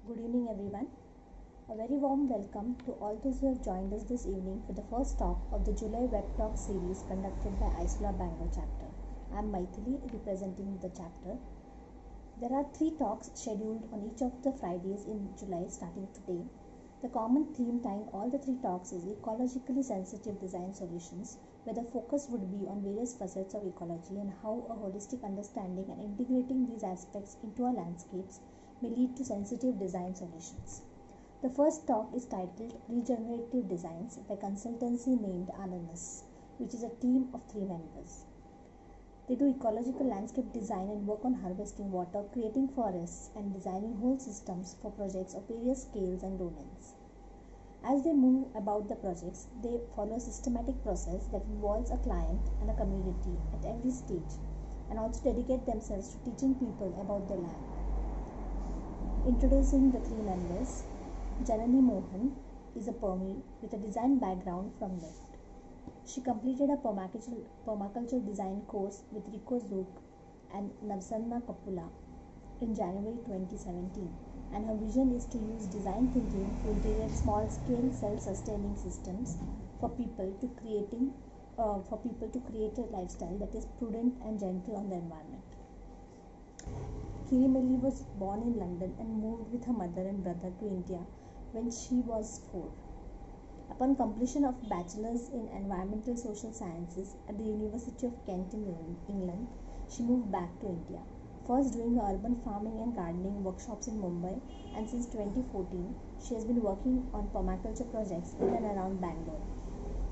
Good evening, everyone. A very warm welcome to all those who have joined us this evening for the first talk of the July Web Talk series conducted by ISLA Bangalore chapter. I am Maithili representing the chapter. There are 3 talks scheduled on each of the Fridays in July starting today. The common theme tying all the 3 talks is ecologically sensitive design solutions, where the focus would be on various facets of ecology and how a holistic understanding and integrating these aspects into our landscapes may lead to sensitive design solutions. The first talk is titled Regenerative Designs by consultancy named Ananas, which is a team of 3 members. They do ecological landscape design and work on harvesting water, creating forests, and designing whole systems for projects of various scales and domains. As they move about the projects, they follow a systematic process that involves a client and a community at every stage, and also dedicate themselves to teaching people about their land. Introducing the 3 members, Janani Mohan is a Permi with a design background from left. She completed a permaculture design course with Rico Zook and Navsanna Kapula in January 2017, and her vision is to use design thinking to integrate small-scale self-sustaining systems for people to create a lifestyle that is prudent and gentle on the environment. Kirimelli was born in London and moved with her mother and brother to India when she was 4. Upon completion of Bachelor's in Environmental Social Sciences at the University of Kent in England, she moved back to India, first doing urban farming and gardening workshops in Mumbai, and since 2014, she has been working on permaculture projects in and around Bangalore.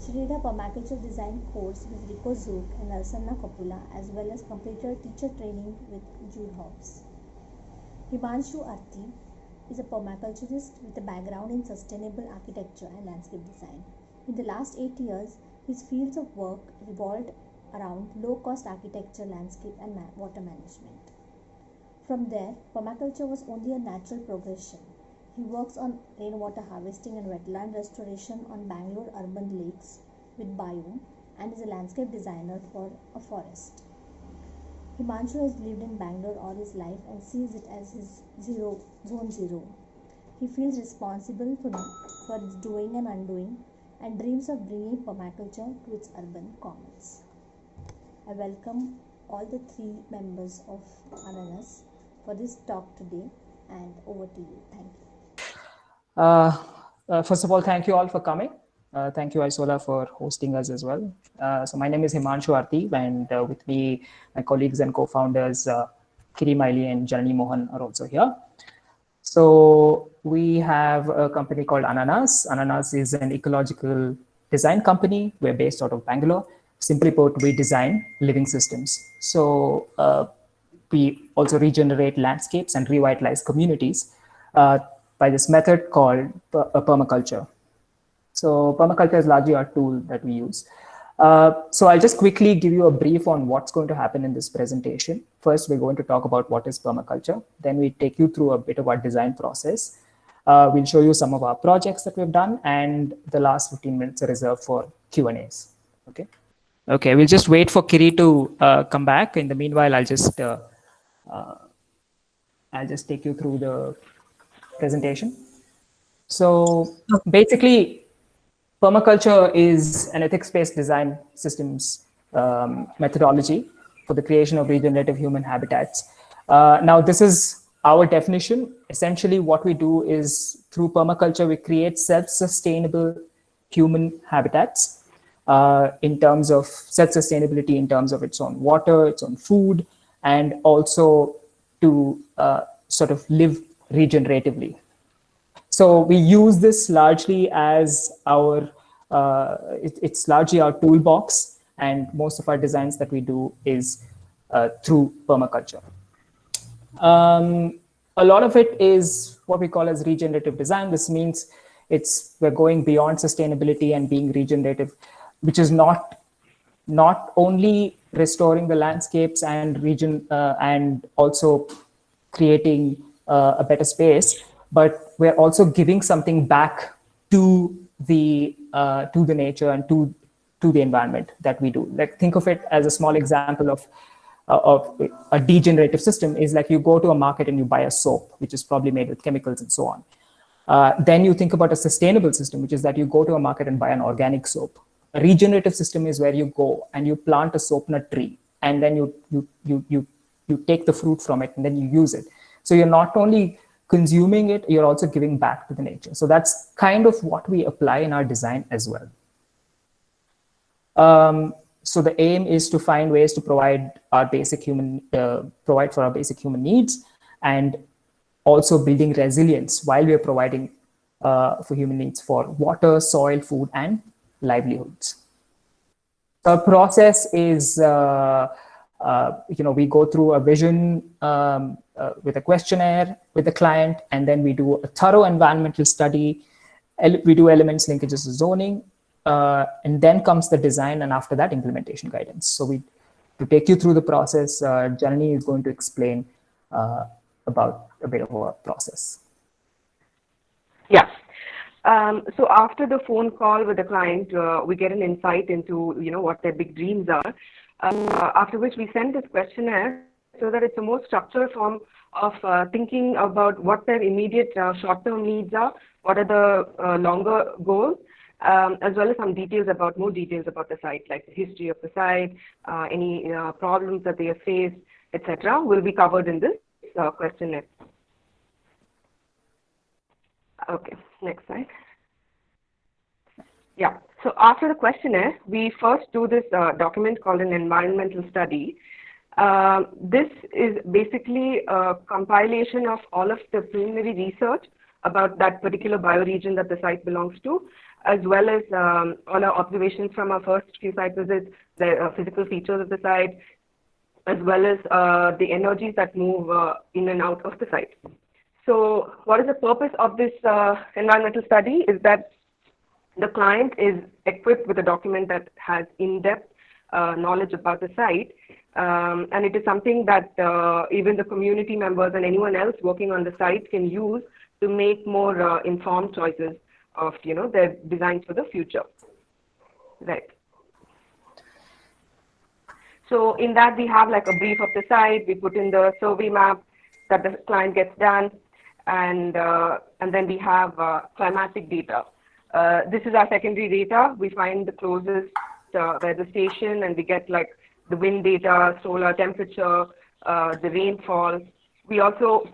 She did a permaculture design course with Rico Zook and Nalsanna Kapula, as well as completed teacher training with Jude Hobbs. Himanshu Arti is a permaculturist with a background in sustainable architecture and landscape design. In the last 8 years, his fields of work revolved around low-cost architecture, landscape, and water management. From there, permaculture was only a natural progression. He works on rainwater harvesting and wetland restoration on Bangalore urban lakes with Biome and is a landscape designer for a forest. Himanshu has lived in Bangalore all his life and sees it as his zone zero. He feels responsible for its doing and undoing and dreams of bringing permaculture to its urban commons. I welcome all the 3 members of Ananas for this talk today, and over to you. Thank you. First of all, thank you all for coming. Thank you, Isola, for hosting us as well. So my name is Himanshu Arti, and with me, my colleagues and co-founders, Kiri Miley and Janani Mohan are also here. So we have a company called Ananas. Ananas is an ecological design company. We're based out of Bangalore. Simply put, we design living systems. So we also regenerate landscapes and revitalize communities by this method called permaculture. So permaculture is largely our tool that we use. So I'll just quickly give you a brief on what's going to happen in this presentation. First, we're going to talk about what is permaculture. Then we take you through a bit of our design process. We'll show you some of our projects that we've done, and the last 15 minutes are reserved for Q&As. Okay, we'll just wait for Kiri to come back. In the meanwhile, I'll just take you through the presentation. So basically, permaculture is an ethics-based design systems methodology for the creation of regenerative human habitats. Now, this is our definition. Essentially, what we do is through permaculture, we create self-sustainable human habitats in terms of self-sustainability, in terms of its own water, its own food, and also to sort of live regeneratively. So we use this largely as our, it's largely our toolbox, and most of our designs that we do is through permaculture. A lot of it is what we call as regenerative design. This means we're going beyond sustainability and being regenerative, which is not only restoring the landscapes and region and also creating a better space, but we're also giving something back to the nature and to the environment that we do. Like, think of it as a small example of of a degenerative system is like you go to a market and you buy a soap, which is probably made with chemicals and so on. Then you think about a sustainable system, which is that you go to a market and buy an organic soap. A regenerative system is where you go and you plant a soap nut tree, and then you take the fruit from it and then you use it. So you're not only consuming it, you're also giving back to the nature. So that's kind of what we apply in our design as well. So the aim is to find ways to provide our basic human, provide for our basic human needs, and also building resilience while we are providing for human needs for water, soil, food, and livelihoods. The process is, we go through a vision with a questionnaire with the client, and then we do a thorough environmental study. We do elements, linkages to zoning, and then comes the design, and after that, implementation guidance. So to take you through the process, Janani is going to explain about a bit of a process. Yeah. So after the phone call with the client, we get an insight into what their big dreams are. After which we send this questionnaire so that it's a more structured form of thinking about what their immediate short-term needs are, what are the longer goals, as well as some more details about the site, like the history of the site, any problems that they have faced, etc., will be covered in this questionnaire. Okay, next slide. Yeah, so after the questionnaire, we first do this document called an environmental study. This is basically a compilation of all of the preliminary research about that particular bioregion that the site belongs to, as well as all our observations from our first few site visits, the physical features of the site, as well as the energies that move in and out of the site. So what is the purpose of this environmental study is that the client is equipped with a document that has in-depth knowledge about the site, and it is something that even the community members and anyone else working on the site can use to make more informed choices of their designs for the future. Right. So in that we have like a brief of the site, we put in the survey map that the client gets done, and then we have climatic data. This is our secondary data. We find the closest weather station, and we get like the wind data, solar temperature, the rainfall. We also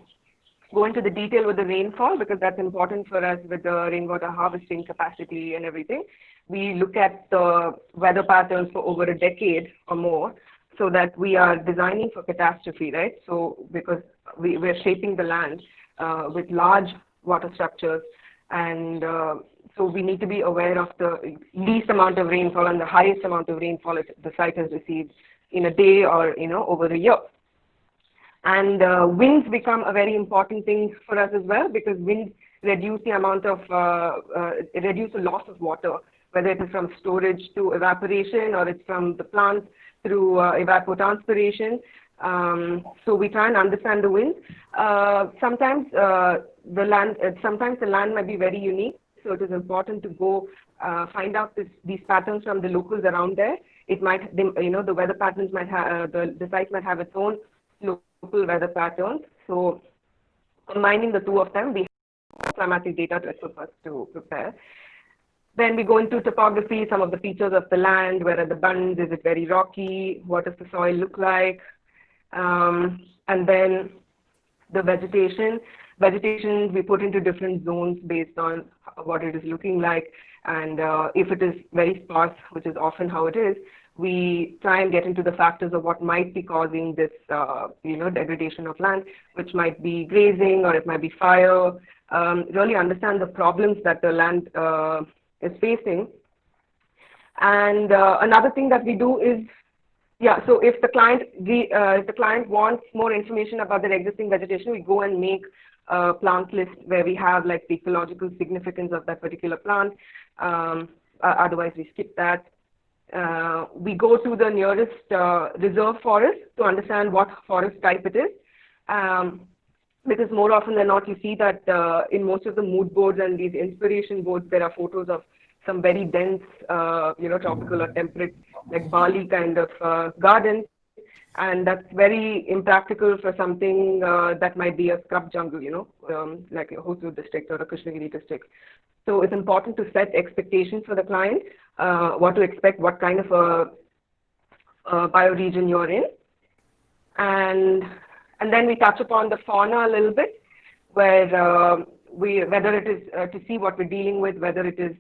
go into the detail with the rainfall because that's important for us with the rainwater harvesting capacity and everything. We look at the weather patterns for over a decade or more so that we are designing for catastrophe, right? So because we're shaping the land with large water structures, and so we need to be aware of the least amount of rainfall and the highest amount of rainfall the site has received in a day or over a year. And winds become a very important thing for us as well, because winds reduce the amount of reduce the loss of water, whether it is from storage to evaporation or it's from the plants through evapotranspiration. So we try and understand the wind. Sometimes the land might be very unique, so it is important to go find out these patterns from the locals around there. It might, the weather patterns might have, the site might have its own local weather patterns. So combining the two of them, we have climatic data to help us to prepare. Then we go into topography, some of the features of the land. Where are the bunds? Is it very rocky? What does the soil look like? And then the vegetation. Vegetation we put into different zones based on what it is looking like. And if it is very sparse, which is often how it is, we try and get into the factors of what might be causing this, degradation of land, which might be grazing or it might be fire. Really understand the problems that the land is facing. And another thing that we do is, so if the client wants more information about the existing vegetation, we go and make a plant list where we have like the ecological significance of that particular plant. Otherwise, we skip that. We go to the nearest reserve forest to understand what forest type it is. Because more often than not, you see that in most of the mood boards and these inspiration boards, there are photos of some very dense, tropical or temperate, like Bali kind of gardens. And that's very impractical for something that might be a scrub jungle, like a Hosur district or a Krishnagiri district. So it's important to set expectations for the client, what to expect, what kind of a bioregion you're in. And then we touch upon the fauna a little bit, where whether it is to see what we're dealing with, whether it is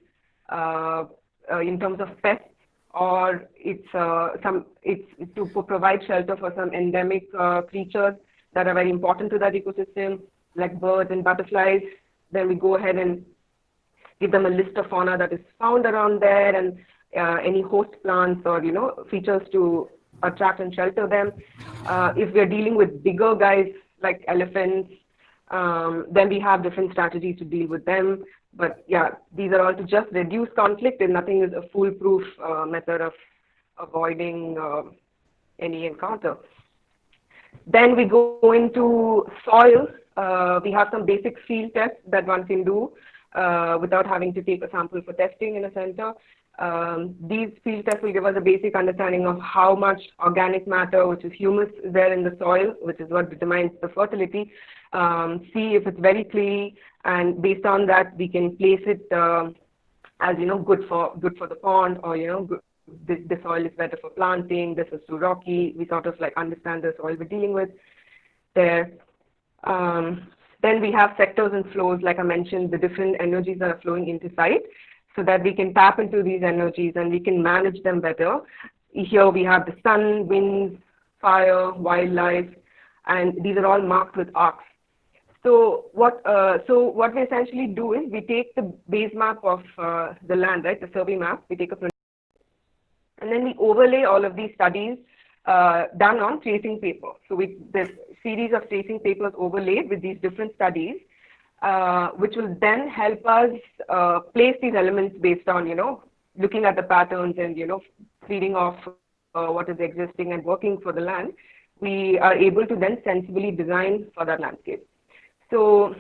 in terms of pests, or it's to provide shelter for some endemic creatures that are very important to that ecosystem, like birds and butterflies. Then we go ahead and give them a list of fauna that is found around there, and any host plants or features to attract and shelter them. If we're dealing with bigger guys like elephants, then we have different strategies to deal with them. But yeah, these are all to just reduce conflict, and nothing is a foolproof method of avoiding any encounter. Then we go into soil. We have some basic field tests that one can do without having to take a sample for testing in a center. These field tests will give us a basic understanding of how much organic matter, which is humus, is there in the soil, which is what determines the fertility. See if it's very clean, and based on that, we can place it as good for the pond, or the soil is better for planting. This is too rocky. We sort of like understand the soil we're dealing with there. Then we have sectors and flows, like I mentioned, the different energies that are flowing into site, so that we can tap into these energies and we can manage them better. Here we have the sun, winds, fire, wildlife, and these are all marked with arcs. So what we essentially do is we take the base map of the land, right, the survey map, we take a print, and then we overlay all of these studies done on tracing paper. So there's a series of tracing papers overlaid with these different studies, which will then help us place these elements based on, looking at the patterns and, feeding off what is existing and working for the land. We are able to then sensibly design for that landscape. So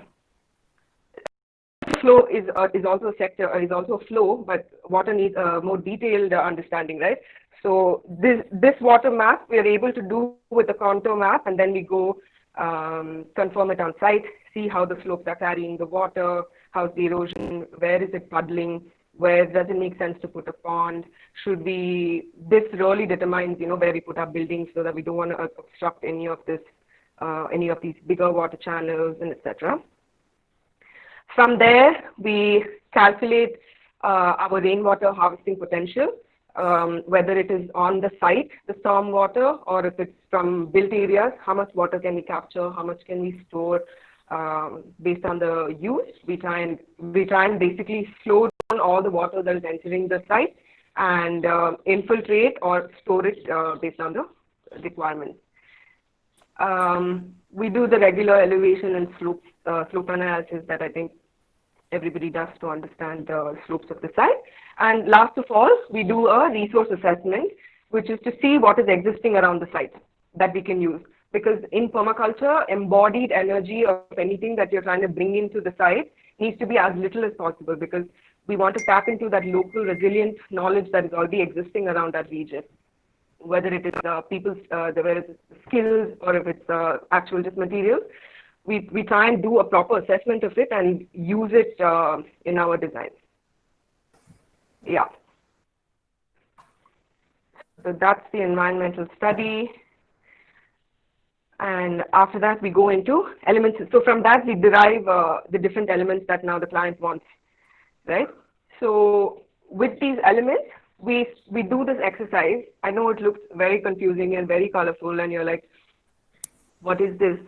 flow is also a sector, is also a flow, but water needs a more detailed understanding, right? So this water map we are able to do with the contour map, and then we go confirm it on site, see how the slopes are carrying the water, how's the erosion, where is it puddling, where does it make sense to put a pond, this really determines, where we put our buildings, so that we don't want to obstruct any of these bigger water channels, and etc. From there, we calculate our rainwater harvesting potential, whether it is on the site, the storm water, or if it's from built areas, how much water can we capture, how much can we store based on the use. We try and basically slow down all the water that is entering the site and infiltrate or store it based on the requirements. We do the regular elevation and slope analysis that I think everybody does to understand the slopes of the site. And last of all, we do a resource assessment, which is to see what is existing around the site that we can use. Because in permaculture, embodied energy of anything that you're trying to bring into the site needs to be as little as possible, because we want to tap into that local resilient knowledge that is already existing around that region. Whether it is people's skills, or if it's actual just materials, we try and do a proper assessment of it and use it in our designs. Yeah. So that's the environmental study. And after that, we go into elements. So from that, we derive the different elements that now the client wants, right? So with these elements, we do this exercise. I know it looks very confusing and very colorful, and you're like, what is this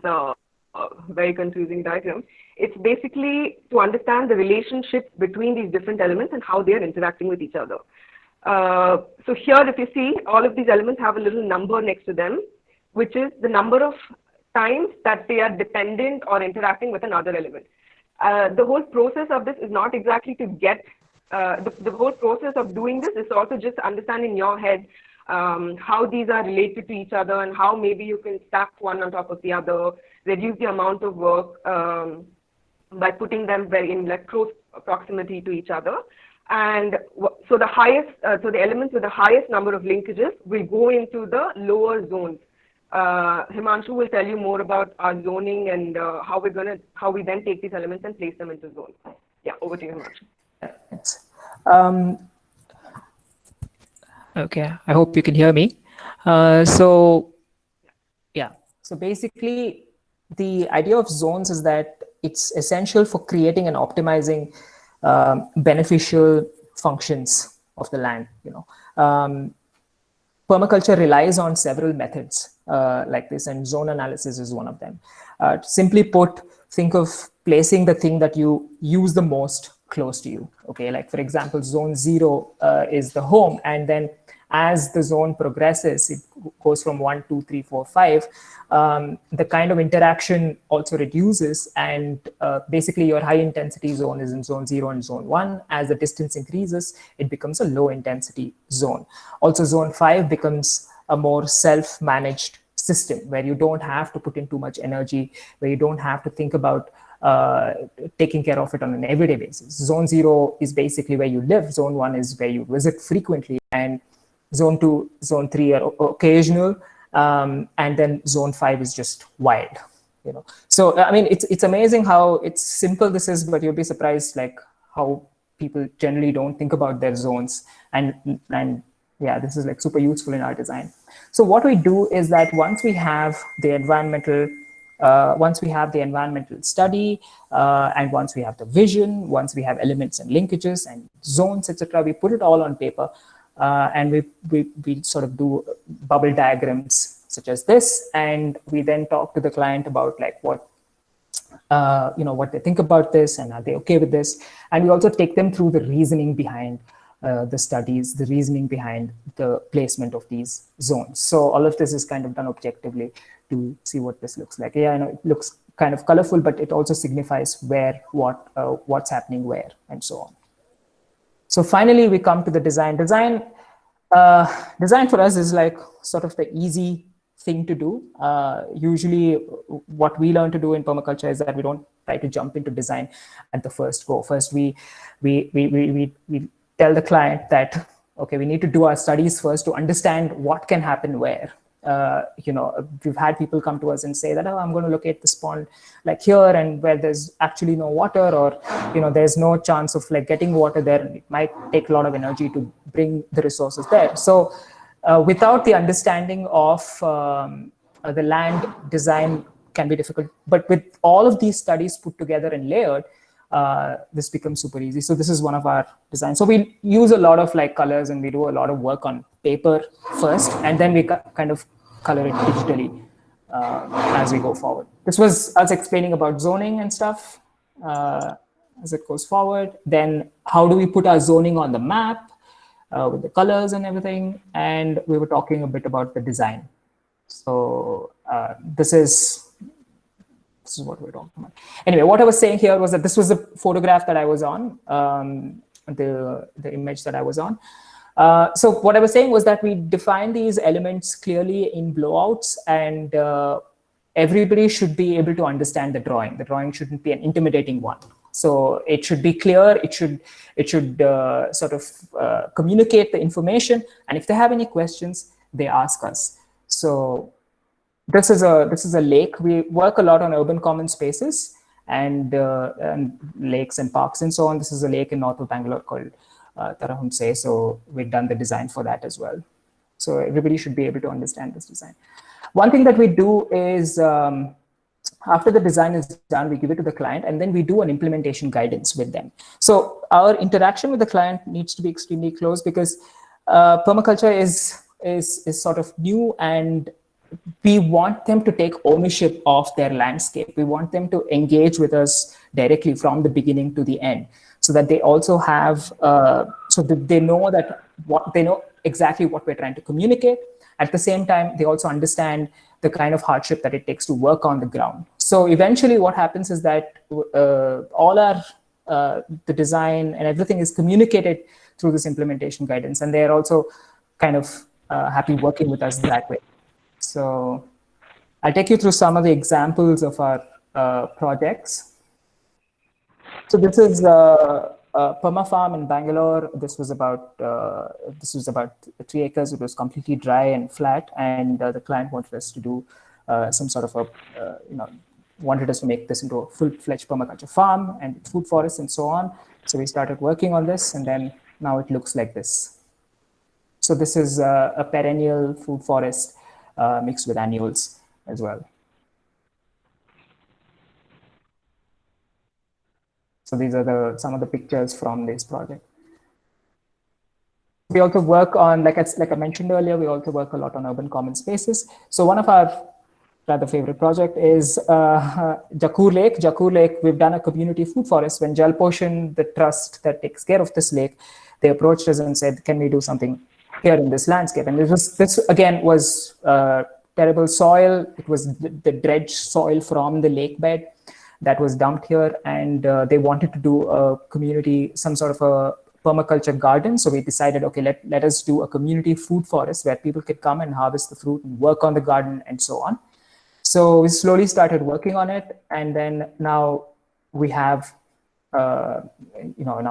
very confusing diagram? It's basically to understand the relationships between these different elements and how they're interacting with each other. So here, if you see, all of these elements have a little number next to them, which is the number of times that they are dependent or interacting with another element. The whole process of this is not exactly to get, the whole process of doing this is also just understand in your head how these are related to each other, and how maybe you can stack one on top of the other, reduce the amount of work by putting them very in like close proximity to each other. And so the highest, so the elements with the highest number of linkages will go into the lower zones, Himanshu will tell you more about our zoning and how we then take these elements and place them into zones. Yeah, over to you, Himanshu. Yes. Okay, I hope you can hear me. So basically, the idea of zones is that it's essential for creating and optimizing beneficial functions of the land. Permaculture relies on several methods like this, and zone analysis is one of them. Simply put, think of placing the thing that you use the most close to you. Okay, like for example, zone 0 is the home, and then as the zone progresses, it goes from 1, 2, 3, 4, 5. The kind of interaction also reduces, and basically your high intensity zone is in zone 0 and zone 1. As the distance increases, it becomes a low intensity zone. Also, zone 5 becomes a more self-managed system where you don't have to put in too much energy, where you don't have to think about taking care of it on an everyday basis. Zone 0 is basically where you live. Zone 1 is where you visit frequently, and zone 2, zone 3 are occasional, and then zone 5 is just wild. So I mean, it's amazing how it's simple this is, but you'll be surprised like how people generally don't think about their zones, and yeah, this is like super useful in our design. So what we do is that once we have the environmental study, and once we have the vision, once we have elements and linkages and zones, etc., we put it all on paper, and we sort of do bubble diagrams such as this, and we then talk to the client about like what they think about this, and are they okay with this, and we also take them through the reasoning behind the studies, the reasoning behind the placement of these zones. So all of this is kind of done objectively to see what this looks like. Yeah, I know it looks kind of colorful, but it also signifies where, what's happening where, and so on. So finally, we come to the design. Design for us is like sort of the easy thing to do. Usually, what we learn to do in permaculture is that we don't try to jump into design at the first go. First, we tell the client that, okay, we need to do our studies first to understand what can happen where. We've had people come to us and say that, oh, I'm going to locate this pond like here, and where there's actually no water, or there's no chance of like getting water there, and it might take a lot of energy to bring the resources there. So without the understanding of the land, design can be difficult, but with all of these studies put together and layered, this becomes super easy. So this is one of our designs. So we use a lot of like colors, and we do a lot of work on paper first, and then we kind of color it digitally as we go forward. This was us explaining about zoning and stuff as it goes forward. Then how do we put our zoning on the map with the colors and everything? And we were talking a bit about the design. So this is what we're talking about. Anyway, what I was saying here was that this was the photograph that I was on, the image that I was on. So what I was saying was that we define these elements clearly in blowouts, and everybody should be able to understand the drawing. The drawing shouldn't be an intimidating one. So it should be clear. It should sort of communicate the information. And if they have any questions, they ask us. So this is a lake. We work a lot on urban common spaces and lakes and parks and so on. This is a lake in north of Bangalore called Tarahumse. So we've done the design for that as well. So everybody should be able to understand this design. One thing that we do is after the design is done, we give it to the client, and then we do an implementation guidance with them. So our interaction with the client needs to be extremely close, because permaculture is sort of new, and we want them to take ownership of their landscape. We want them to engage with us directly from the beginning to the end, so that they also have, so that they know exactly what we're trying to communicate. At the same time, they also understand the kind of hardship that it takes to work on the ground. So eventually what happens is that all the design and everything is communicated through this implementation guidance, and they're also kind of happy working with us that way. So I'll take you through some of the examples of our projects. So this is perma farm in Bangalore. This was about 3 acres. It was completely dry and flat, and the client wanted us to do some sort of wanted us to make this into a full-fledged permaculture farm and food forests and so on. So we started working on this, and then now it looks like this. So this is a perennial food forest mixed with annuals as well. So these are some of the pictures from this project. We also work on, like I mentioned earlier, we also work a lot on urban common spaces. So one of our rather favorite project is Jakur Lake. Jakur Lake, we've done a community food forest. When Jal Poshan, the trust that takes care of this lake, they approached us and said, can we do something here in this landscape? And this again was terrible soil. It was the dredged soil from the lake bed that was dumped here, and they wanted to do a community, some sort of a permaculture garden. So we decided, okay, let us do a community food forest where people could come and harvest the fruit and work on the garden and so on. So we slowly started working on it, and then now we have, now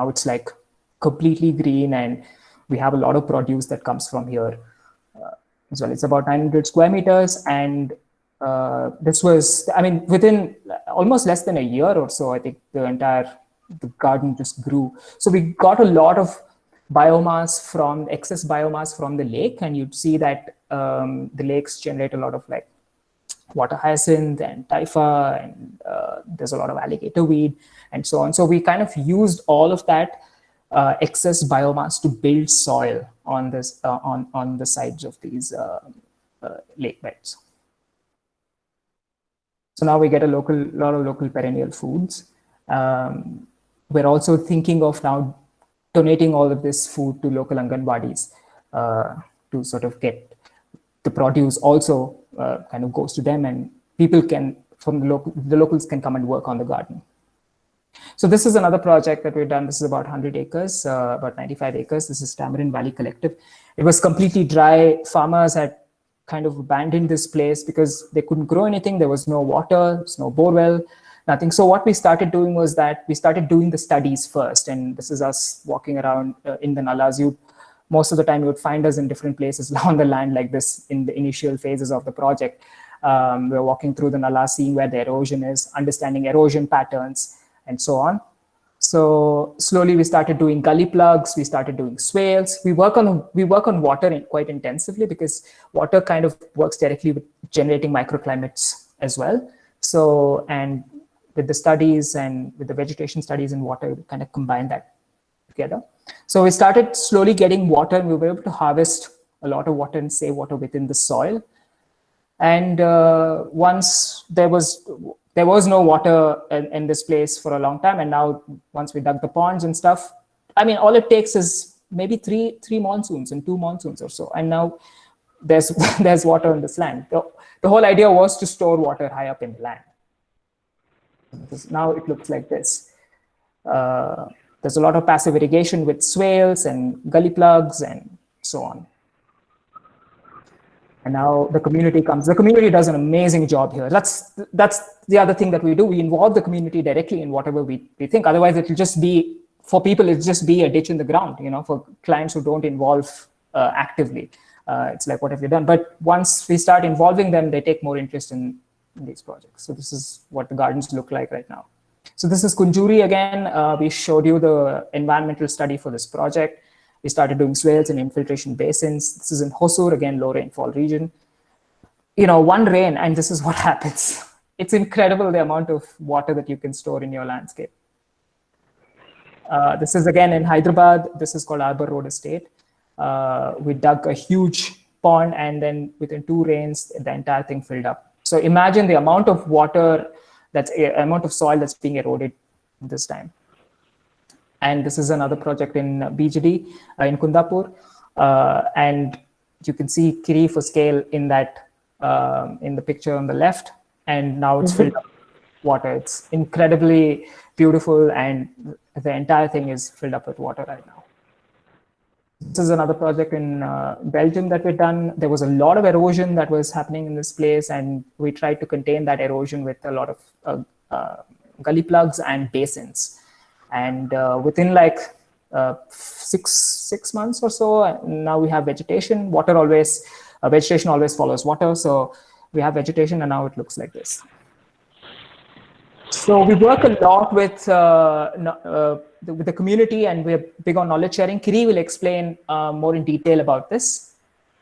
it's like completely green, and we have a lot of produce that comes from here as well. It's about 900 square meters, and this was, within almost less than a year or so, I think the garden just grew. So we got a lot of excess biomass from the lake, and you'd see that the lakes generate a lot of like water hyacinth and typha, and there's a lot of alligator weed and so on. So we kind of used all of that excess biomass to build soil on this on the sides of these lake beds. So now we get a lot of local perennial foods. We're also thinking of now donating all of this food to local Anganwadis to sort of get the produce also kind of goes to them, and people from the locals can come and work on the garden. So this is another project that we've done. This is about 100 acres, about 95 acres. This is Tamarind Valley Collective. It was completely dry. Farmers had kind of abandoned this place because they couldn't grow anything. There was no water, there's no borewell, nothing. So what we started doing was that we started doing the studies first. And this is us walking around in the nalas. Most of the time you would find us in different places on the land like this in the initial phases of the project. We're walking through the nalas, seeing where the erosion is, understanding erosion patterns, and so on. So slowly we started doing gully plugs, we started doing swales. We work on water quite intensively because water kind of works directly with generating microclimates as well. So, and with the studies and with the vegetation studies and water, we kind of combine that together. So we started slowly getting water, and we were able to harvest a lot of water and save water within the soil. And once there was no water in this place for a long time, and now once we dug the ponds and stuff, all it takes is maybe three monsoons and 2 monsoons or so, and now there's there's water in this land. The whole idea was to store water high up in the land. Now it looks like this. There's a lot of passive irrigation with swales and gully plugs and so on. And now the community comes. The community does an amazing job here. That's the other thing that we do. We involve the community directly in whatever we think. Otherwise, it'll just be, for people, it'll just be a ditch in the ground, for clients who don't involve actively. It's like, what have you done? But once we start involving them, they take more interest in these projects. So this is what the gardens look like right now. So this is Kunjuri again. We showed you the environmental study for this project. We started doing swales and infiltration basins. This is in Hosur, again, low rainfall region. One rain, and this is what happens. It's incredible the amount of water that you can store in your landscape. This is again in Hyderabad. This is called Arbor Road Estate. We dug a huge pond, and then within 2 rains, the entire thing filled up. So imagine the amount of water, amount of soil that's being eroded this time. And this is another project in BGD in Kundapur. And you can see Kiri for scale in that, in the picture on the left. And now it's filled up with water. It's incredibly beautiful, and the entire thing is filled up with water right now. This is another project in Belgium that we've done. There was a lot of erosion that was happening in this place, and we tried to contain that erosion with a lot of gully plugs and basins. And within like 6 months or so, now we have vegetation. Vegetation always follows water. So we have vegetation, and now it looks like this. So we work a lot with the community, and we're big on knowledge sharing. Kiri will explain more in detail about this.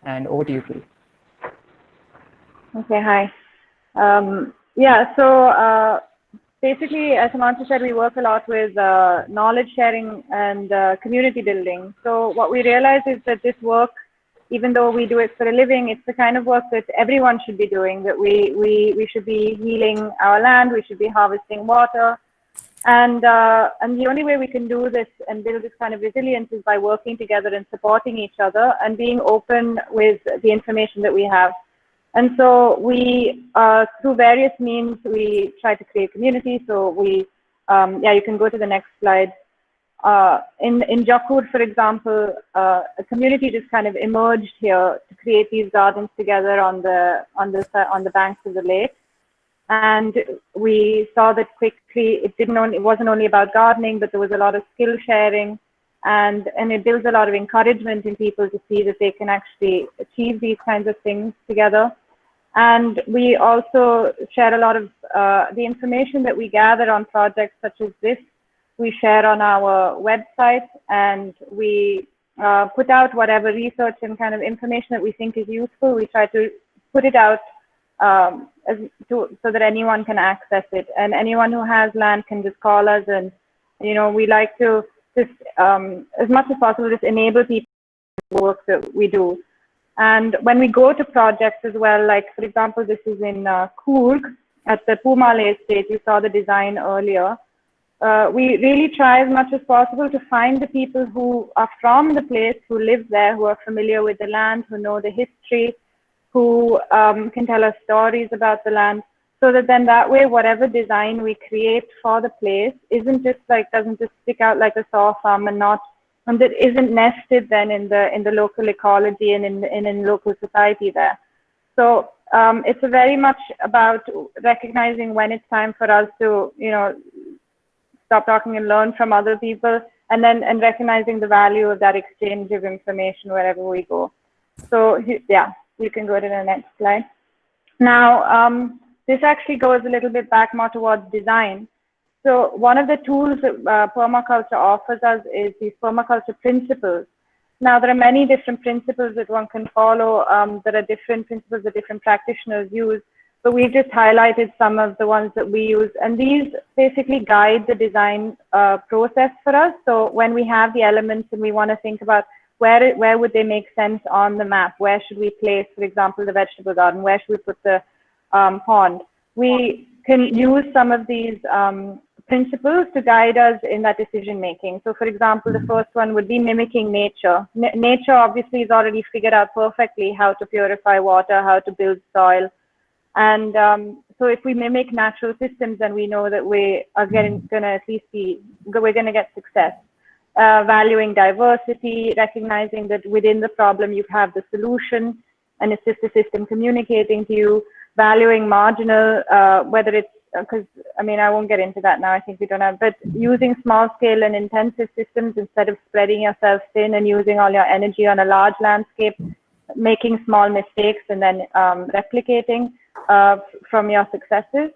And over to you, Kiri. Okay, hi. Yeah, so basically, as Himanshu said, we work a lot with knowledge sharing and community building. So what we realize is that this work, even though we do it for a living, it's the kind of work that everyone should be doing, that we should be healing our land, we should be harvesting water. And the only way we can do this and build this kind of resilience is by working together and supporting each other and being open with the information that we have. And so we, through various means, we try to create community. So we, yeah, you can go to the next slide. In Jakur, for example, a community just kind of emerged here to create these gardens together on the banks of the lake. And we saw that quickly it wasn't only about gardening, but there was a lot of skill sharing, and it builds a lot of encouragement in people to see that they can actually achieve these kinds of things together. And we also share a lot of the information that we gather on projects such as this. We share on our website, and we put out whatever research and kind of information that we think is useful. We try to put it out so that anyone can access it, and anyone who has land can just call us. And we like to just as much as possible just enable people to work that we do. And when we go to projects as well, like for example, this is in Coorg at the Pumale estate. You saw the design earlier. We really try as much as possible to find the people who are from the place, who live there, who are familiar with the land, who know the history, who can tell us stories about the land, so that then that way, whatever design we create for the place doesn't just stick out like a sore thumb, and that isn't nested then in the local ecology and in local society there. So it's very much about recognizing when it's time for us to stop talking and learn from other people, and recognizing the value of that exchange of information wherever we go. So yeah, you can go to the next slide. Now, this actually goes a little bit back more towards design. So one of the tools that permaculture offers us is these permaculture principles. Now, there are many different principles that one can follow. There are different principles that different practitioners use, but we've just highlighted some of the ones that we use. And these basically guide the design process for us. So when we have the elements and we want to think about where would they make sense on the map, where should we place, for example, the vegetable garden, where should we put the pond, we can use some of these principles to guide us in that decision making. So for example, the first one would be mimicking nature. Nature obviously is already figured out perfectly how to purify water, how to build soil. And so if we mimic natural systems, then we know that we are we're going to get success. Valuing diversity, recognizing that within the problem you have the solution, and it's just the system communicating to you. Valuing marginal, whether it's, because I mean, I won't get into that now, I think we don't have, but using small scale and intensive systems instead of spreading yourself thin and using all your energy on a large landscape, making small mistakes and then replicating from your successes.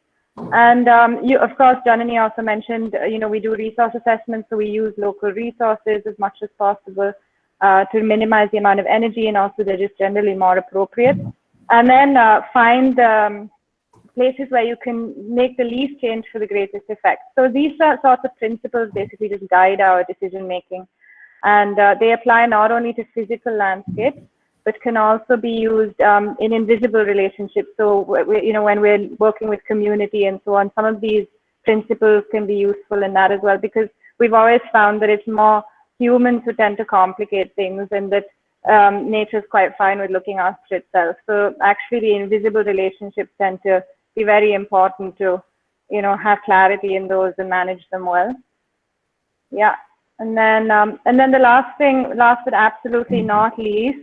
And you, of course, Janani also mentioned, we do resource assessments, so we use local resources as much as possible to minimize the amount of energy, and also they're just generally more appropriate. And then find places where you can make the least change for the greatest effect. So these sorts of principles basically just guide our decision making, and they apply not only to physical landscapes, but can also be used in invisible relationships. So when we're working with community and so on, some of these principles can be useful in that as well, because we've always found that it's more humans who tend to complicate things, and that nature is quite fine with looking after itself. So actually the invisible relationships tend to be very important to, have clarity in those and manage them well. Yeah. And then the last but absolutely not least,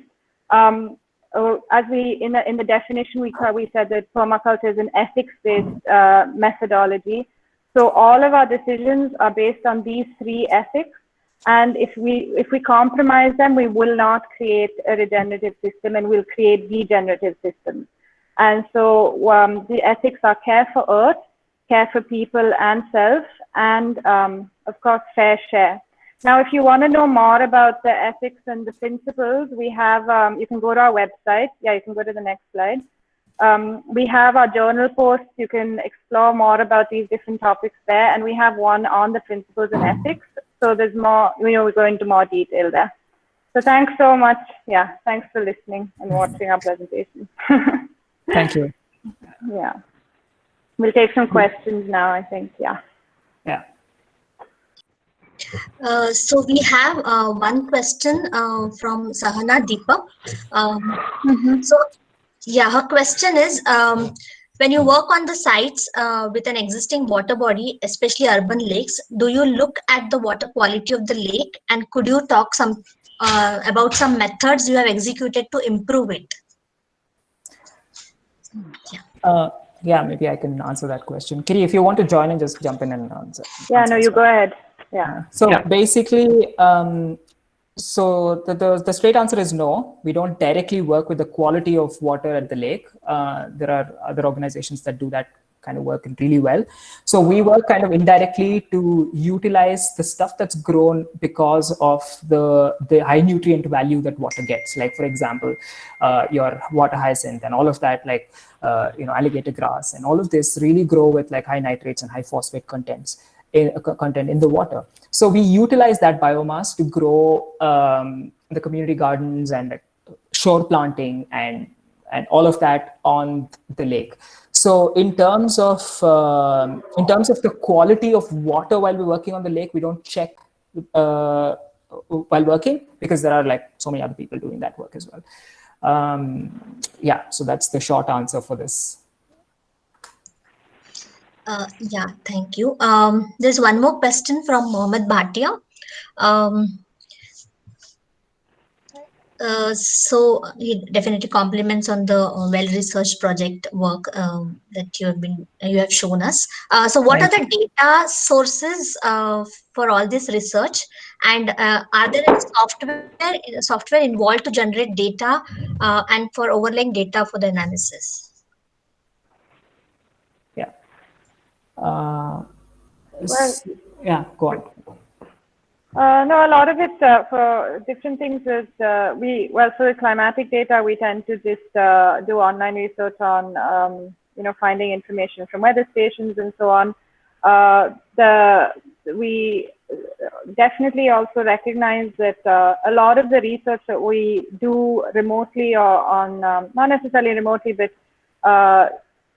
as we, in the definition, we said that permaculture is an ethics-based methodology. So all of our decisions are based on these three ethics. And if we compromise them, we will not create a regenerative system, and we'll create degenerative systems. And so the ethics are care for Earth, care for people and self, and of course, fair share. Now, if you want to know more about the ethics and the principles, we have, you can go to our website. Yeah, you can go to the next slide. We have our journal posts. You can explore more about these different topics there. And we have one on the principles and ethics. So there's more, we go into more detail there. So thanks so much. Yeah, thanks for listening and watching our presentation. Thank you. Yeah. We'll take some questions now, I think. Yeah. Yeah. So we have one question from Sahana Deepa. So yeah, her question is, when you work on the sites with an existing water body, especially urban lakes, do you look at the water quality of the lake, and could you talk about some methods you have executed to improve it? Yeah, maybe I can answer that question. Kiri, if you want to join and just jump in and answer. Yeah, no, you go ahead. Yeah. So basically, so the straight answer is no. We don't directly work with the quality of water at the lake. There are other organizations that do that kind of work really well. So we work kind of indirectly to utilize the stuff that's grown because of the high nutrient value that water gets. Like, for example, your water hyacinth and all of that, like, alligator grass and all of this really grow with like high nitrates and high phosphate content in the water. So we utilize that biomass to grow the community gardens and shore planting and all of that on the lake. So in terms of the quality of water while we're working on the lake, we don't check while working, because there are like so many other people doing that work as well. Yeah, so that's the short answer for this. Yeah, thank you. There's one more question from Mohammed Bhatia. So he definitely compliments on the well-researched project work that you have shown us. So what are the data sources for all this research, and are there any software involved to generate data and for overlaying data for the analysis? Yeah. Yeah, go on. No, a lot of it for different things is for the climatic data, we tend to just do online research on, finding information from weather stations and so on. We definitely also recognize that a lot of the research that we do remotely or on, not necessarily remotely, but a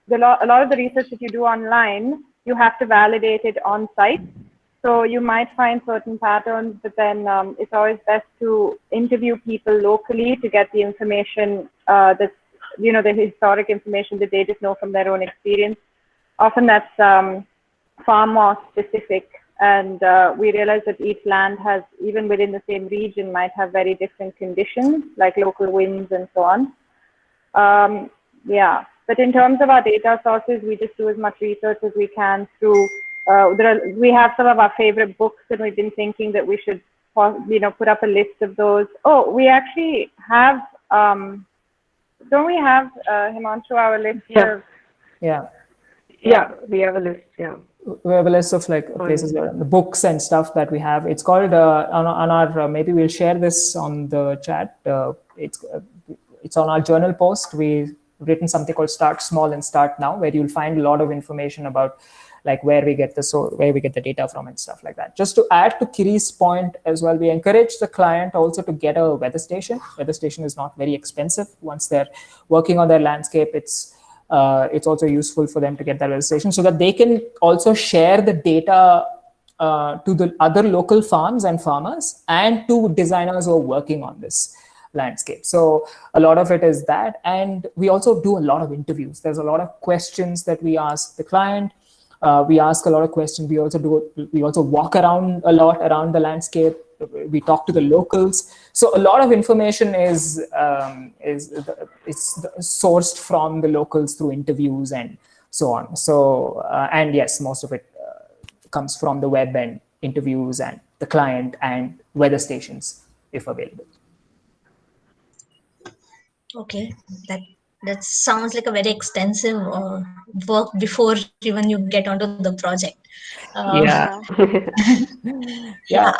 lot of the research that you do online, you have to validate it on site. So you might find certain patterns, but then it's always best to interview people locally to get the information that's, the historic information that they just know from their own experience. Often that's far more specific. And we realize that each land has, even within the same region, might have very different conditions, like local winds and so on. Yeah, but in terms of our data sources, we just do as much research as we can through we have some of our favorite books, and we've been thinking that we should, put up a list of those. Oh, we actually have, don't we have, Himanshu, our list of? Yeah, we have a list, yeah. We have a list of like places where the books and stuff that we have. It's called on our maybe we'll share this on the chat. It's on our journal post. We've written something called Start Small and Start Now, where you'll find a lot of information about like where we get the data from and stuff like that. Just to add to Kiri's point as well, we encourage the client also to get a weather station. Weather station is not very expensive. Once they're working on their landscape, it's also useful for them to get that weather station so that they can also share the data to the other local farms and farmers and to designers who are working on this landscape. So a lot of it is that. And we also do a lot of interviews. There's a lot of questions that we ask the client. We ask a lot of questions. We also walk around a lot around the landscape. We talk to the locals. So a lot of information is sourced from the locals through interviews and so on. So and yes, most of it comes from the web and interviews and the client and weather stations if available. Okay, that sounds like a very extensive work before even you get onto the project. Yeah. Yeah.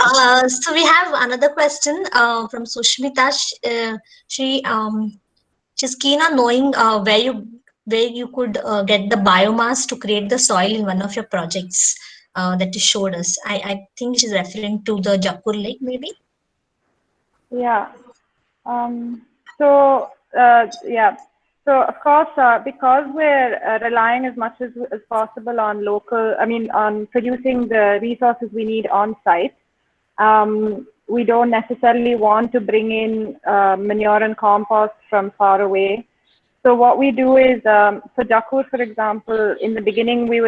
So we have another question from Sushmita. She's keen on knowing where you could get the biomass to create the soil in one of your projects that you showed us. I think she's referring to the Jakur Lake, maybe. Yeah. Yeah. So of course, because we're relying as much as possible on on producing the resources we need on site, we don't necessarily want to bring in manure and compost from far away. So what we do is, for Jakur, for example, in the beginning, we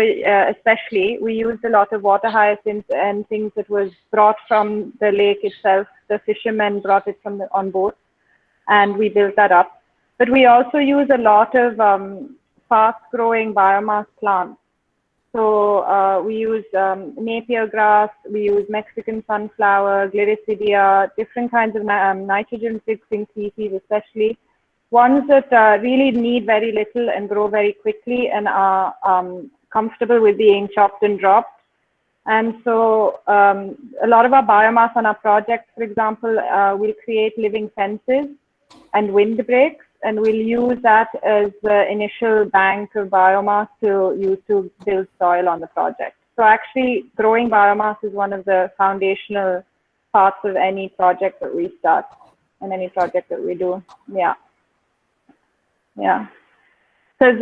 used a lot of water hyacinths and things that was brought from the lake itself. The fishermen brought it on boat, and we built that up. But we also use a lot of fast-growing biomass plants. So we use Napier grass, we use Mexican sunflower, Gliricidia, different kinds of nitrogen-fixing species, especially ones that really need very little and grow very quickly and are comfortable with being chopped and dropped. And so a lot of our biomass on our projects, for example, will create living fences and windbreaks, and we'll use that as the initial bank of biomass to use to build soil on the project. So actually, growing biomass is one of the foundational parts of any project that we start and any project that we do. Yeah. Yeah. Because,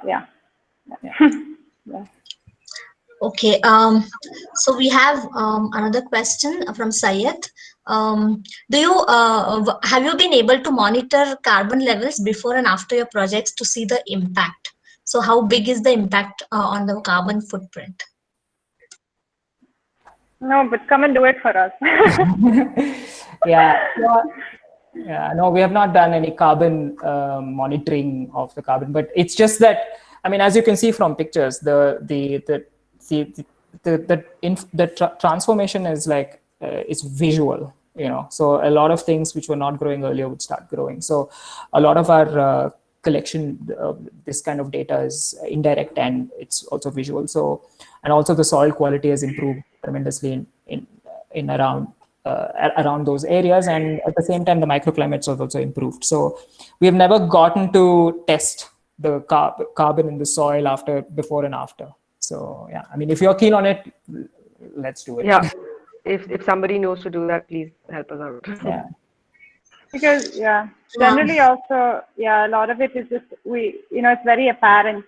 yeah. Yeah. Okay, so we have another question from Syed. Have you been able to monitor carbon levels before and after your projects to see the impact? So how big is the impact on the carbon footprint? No, but come and do it for us. Yeah. Yeah, no, we have not done any carbon monitoring of the carbon, but it's just that, I mean, as you can see from pictures, the transformation is like it's visual, you know. So a lot of things which were not growing earlier would start growing. So a lot of our collection, this kind of data is indirect and it's also visual. So, and also the soil quality has improved tremendously in around those areas, and at the same time the microclimates have also improved. So we have never gotten to test the carbon in the soil before and after. So yeah, I mean, if you're keen on it, let's do it. Yeah, if somebody knows to do that, please help us out. Yeah. Because generally also, a lot of it is just it's very apparent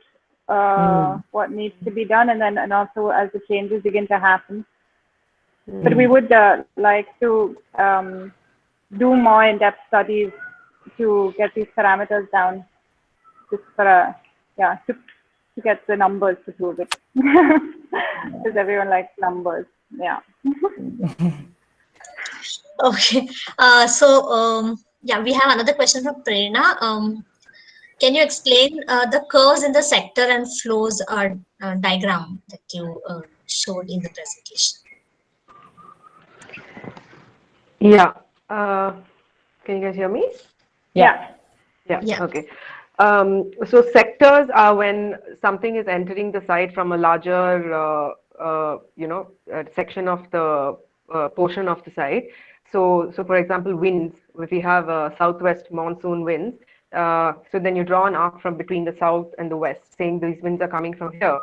what needs to be done, and also as the changes begin to happen. But we would like to do more in-depth studies to get these parameters down, just for to get the numbers to prove it, because everyone likes numbers. Yeah. Okay. We have another question from Prerna. Can you explain the curves in the sector and flows diagram that you showed in the presentation? Yeah. Can you guys hear me? Yeah. Yeah. Okay. So sectors are when something is entering the site from a larger, section of the portion of the site. So for example, winds. If we have southwest monsoon winds, so then you draw an arc from between the south and the west, saying these winds are coming from here.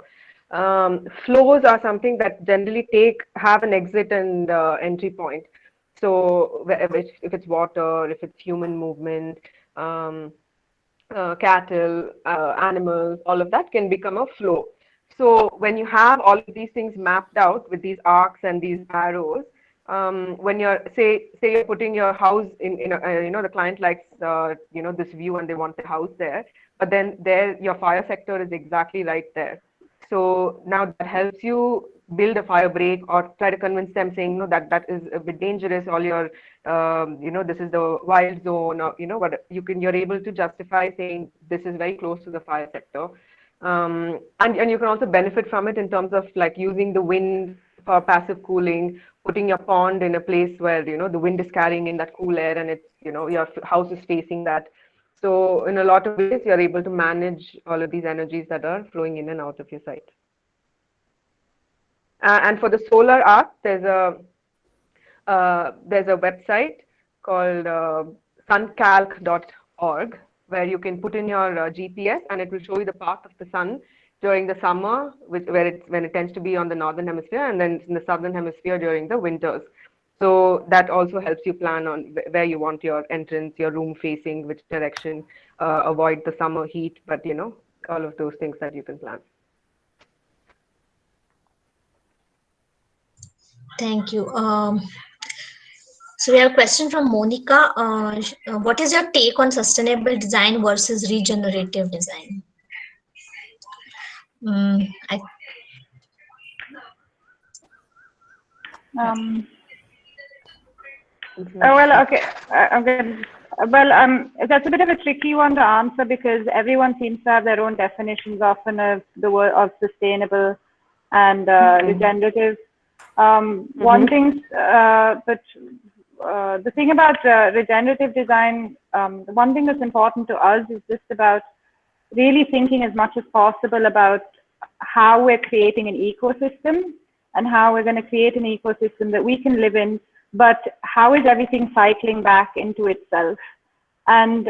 Flows are something that generally have an exit and entry point. So if it's water, if it's human movement, cattle, animals, all of that can become a flow. So when you have all of these things mapped out with these arcs and these arrows, when you're say you're putting your house in the client likes this view and they want the house there, but then your fire sector is exactly right there. So now that helps you build a fire break or try to convince them saying, no, that is a bit dangerous, all your, this is the wild zone, or, you're able to justify saying this is very close to the fire sector. And you can also benefit from it in terms of like using the wind for passive cooling, putting your pond in a place where, you know, the wind is carrying in that cool air and it's, you know, your house is facing that. So in a lot of ways, you're able to manage all of these energies that are flowing in and out of your site. And for the solar arc, there's a website called suncalc.org, where you can put in your GPS and it will show you the path of the sun during the summer, when it tends to be on the northern hemisphere, and then in the southern hemisphere during the winters. So that also helps you plan on where you want your entrance, your room facing, which direction, avoid the summer heat, but you know, all of those things that you can plan. Thank you. So we have a question from Monica. What is your take on sustainable design versus regenerative design? That's a bit of a tricky one to answer because everyone seems to have their own definitions often of the word of sustainable and regenerative. One thing, but the thing about regenerative design, the one thing that's important to us is just about really thinking as much as possible about how we're creating an ecosystem and how we're going to create an ecosystem that we can live in, but how is everything cycling back into itself? And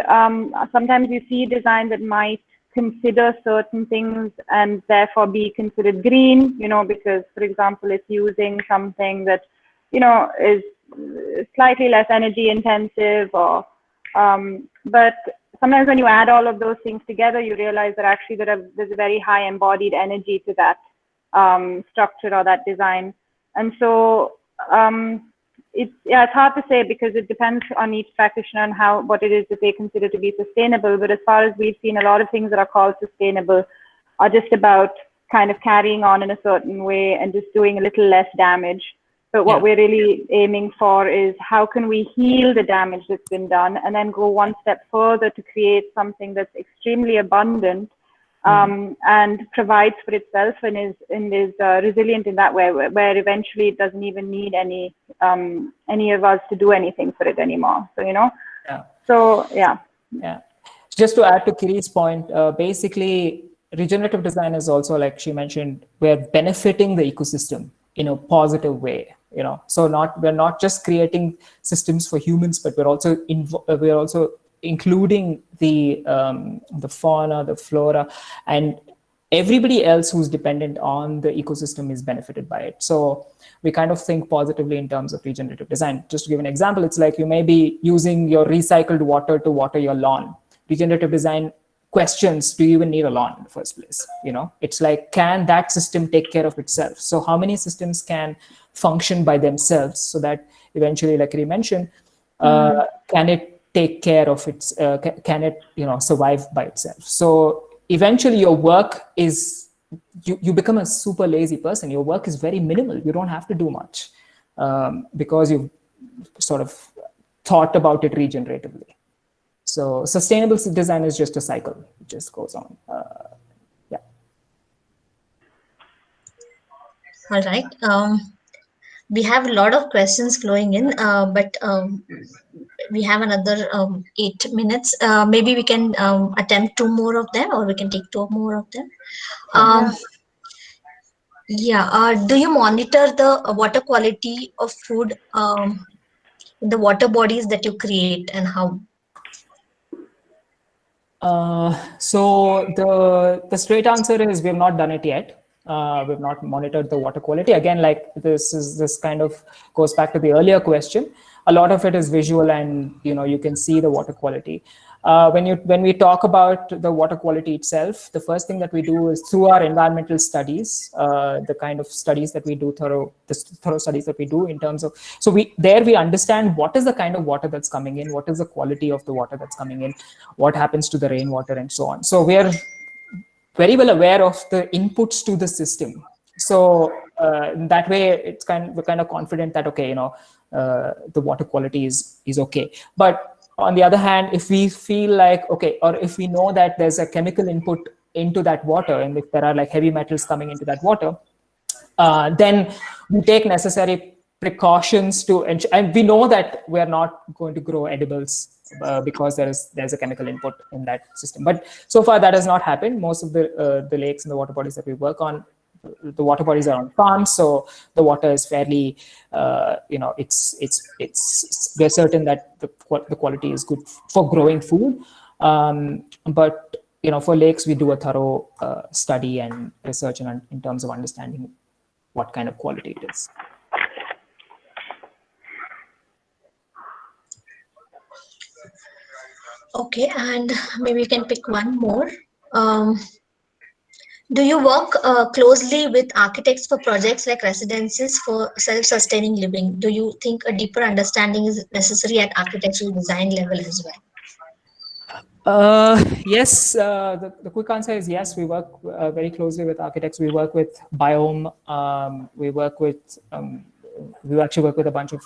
sometimes you see design that might consider certain things and therefore be considered green, you know, because, for example, it's using something that, you know, is slightly less energy intensive, or but sometimes when you add all of those things together, you realize that actually there's a very high embodied energy to that structure or that design. And so it's hard to say because it depends on each practitioner and what it is that they consider to be sustainable. But as far as we've seen, a lot of things that are called sustainable are just about kind of carrying on in a certain way and just doing a little less damage. But what we're really aiming for is how can we heal the damage that's been done and then go one step further to create something that's extremely abundant and provides for itself and is resilient in that way, where eventually it doesn't even need any of us to do anything for it anymore. So, you know, Just to add to Kiri's point, basically regenerative design is also, like she mentioned, we're benefiting the ecosystem in a positive way, you know. So we're not just creating systems for humans, but we're also including the fauna, the flora, and everybody else who's dependent on the ecosystem is benefited by it. So we kind of think positively in terms of regenerative design. Just to give an example, it's like you may be using your recycled water to water your lawn. Regenerative design questions, do you even need a lawn in the first place? You know, it's like, can that system take care of itself? So how many systems can function by themselves so that eventually, like you mentioned, can it take care of its, can it, you know, survive by itself? So eventually your work is, you become a super lazy person. Your work is very minimal. You don't have to do much because you've sort of thought about it regeneratively. So sustainable design is just a cycle. It just goes on. All right. We have a lot of questions flowing in, but we have another 8 minutes. Maybe we can attempt 2 more of them, or we can take 2 more of them. Do you monitor the water quality of food in the water bodies that you create, and how? So the straight answer is we have not done it yet. We've not monitored the water quality. Again, like this kind of goes back to the earlier question. A lot of it is visual, and you know, you can see the water quality. When we talk about the water quality itself, the first thing that we do is through our environmental studies, the kind of studies that we do, thorough studies that we do in terms of, so we understand what is the kind of water that's coming in, what is the quality of the water that's coming in, what happens to the rainwater, and so on. So we are very well aware of the inputs to the system. So that way, we're kind of confident that, okay, you know, the water quality is okay. But on the other hand, if we feel like, okay, or if we know that there's a chemical input into that water, and if there are like heavy metals coming into that water, then we take necessary precautions to ensure, and we know that we are not going to grow edibles because there's a chemical input in that system. But so far that has not happened. Most of the lakes and the water bodies that we work on, the water bodies are on farms, so the water is fairly, we're certain that the quality is good for growing food. But for lakes, we do a thorough study and research in terms of understanding what kind of quality it is. Okay, and maybe you can pick one more. Do you work closely with architects for projects like residences for self-sustaining living? Do you think a deeper understanding is necessary at architectural design level as well? Yes, the quick answer is yes. We work very closely with architects. We work with Biome. We actually work with a bunch of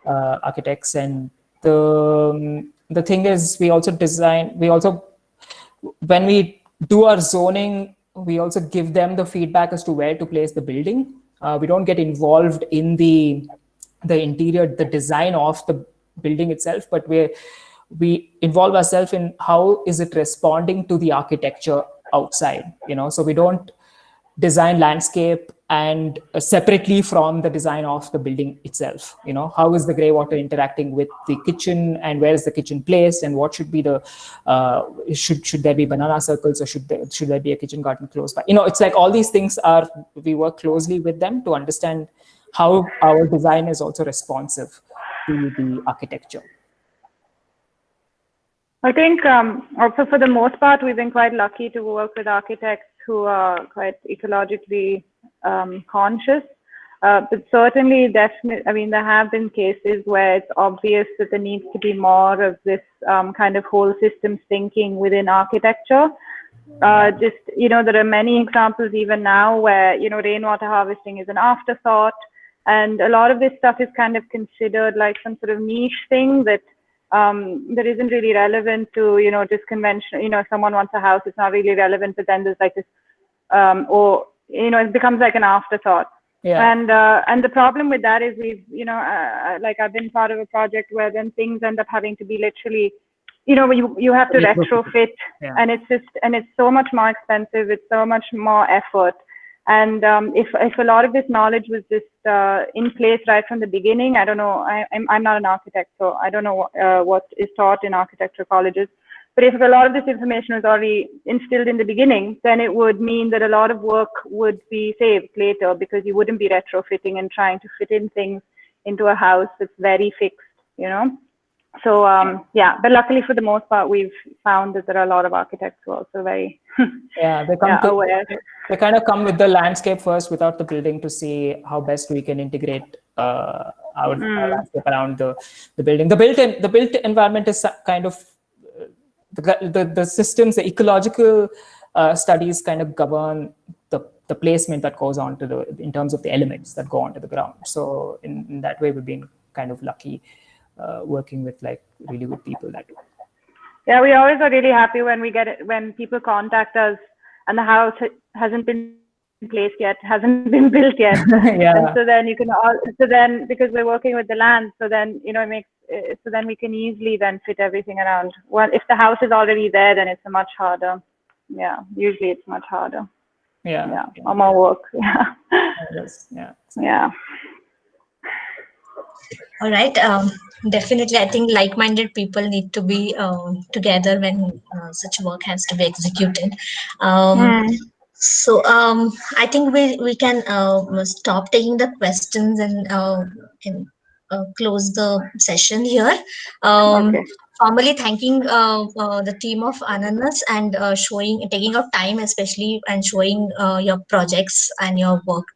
architects, and the thing is, when we do our zoning, we also give them the feedback as to where to place the building. We don't get involved in the interior, the design of the building itself, but we involve ourselves in how is it responding to the architecture outside. So we don't design landscape and separately from the design of the building itself. How is the gray water interacting with the kitchen, and where is the kitchen placed, and what should be the should there be banana circles, or should there be a kitchen garden close by? It's like all these things we work closely with them to understand how our design is also responsive to the architecture. I think also for the most part, we've been quite lucky to work with architects who are quite ecologically conscious. But certainly, definitely, there have been cases where it's obvious that there needs to be more of this kind of whole systems thinking within architecture. There are many examples even now where, rainwater harvesting is an afterthought. And a lot of this stuff is kind of considered like some sort of niche thing that isn't really relevant to, just conventional, if someone wants a house, it's not really relevant, but then there's like this, it becomes like an afterthought. Yeah. And the problem with that is I've been part of a project where then things end up having to be literally, you have to retrofit, yeah. And it's so much more expensive. It's so much more effort. And if a lot of this knowledge was just in place right from the beginning, I don't know, I'm not an architect, so I don't know what is taught in architecture colleges. But if a lot of this information was already instilled in the beginning, then it would mean that a lot of work would be saved later, because you wouldn't be retrofitting and trying to fit in things into a house that's very fixed, So, but luckily for the most part, we've found that there are a lot of architects who are also very aware. They kind of come with the landscape first without the building to see how best we can integrate our landscape around the building. The built environment is kind of the systems, the ecological studies kind of govern the placement that goes on in terms of the elements that go onto the ground. So in that way, we've been kind of lucky working with like really good people that way. Yeah, we always are really happy when people contact us and the house hasn't been placed yet, hasn't been built yet. Yeah. And so then because we're working with the land, so then so then we can easily then fit everything around. Well, if the house is already there, then it's much harder. Yeah, usually it's much harder. Yeah. Or more work. Yeah. Yes. Yeah. Yeah. All right. Definitely, I think like-minded people need to be together when such work has to be executed. So I think we can stop taking the questions and can close the session here. Okay. Formally thanking the team of Ananas and taking out time especially and showing your projects and your work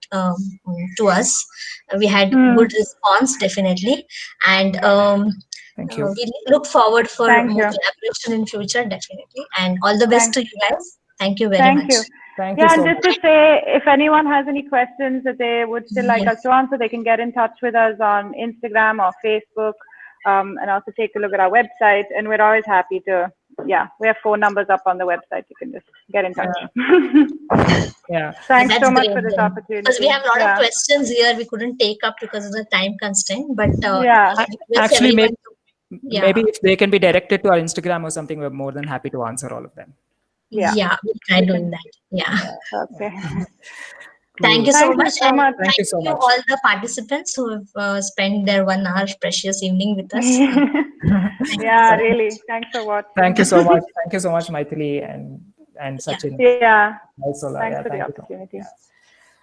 to us. We had good response definitely, and Thank you. we look forward for Thank more you. collaboration in future definitely. And all the best to you guys. Thank you very much. Thank you. Thank you Yeah, so and much. just to say, if anyone has any questions that they would still like us to answer, they can get in touch with us on Instagram or Facebook, and also take a look at our website. And we're always happy to, yeah, we have phone numbers up on the website. You can just get in touch. Yeah. Thanks That's so much great for this then. opportunity. Because we have a lot Yeah. of questions here we couldn't take up because of the time constraint, but Yeah. request Actually, everyone maybe if they can be directed to our Instagram or something, we're more than happy to answer all of them. Yeah. we'll try doing that. Yeah. Okay. Thank you so Thank you much. so And much. Thank you so much. all the participants who have spent their 1 hour precious evening with us. Yeah, really. Thanks for watching. Thank you so much. Thank you so much, Maithili and Sachin. Yeah. Also, Thanks for the thank you so much. opportunity. Yeah.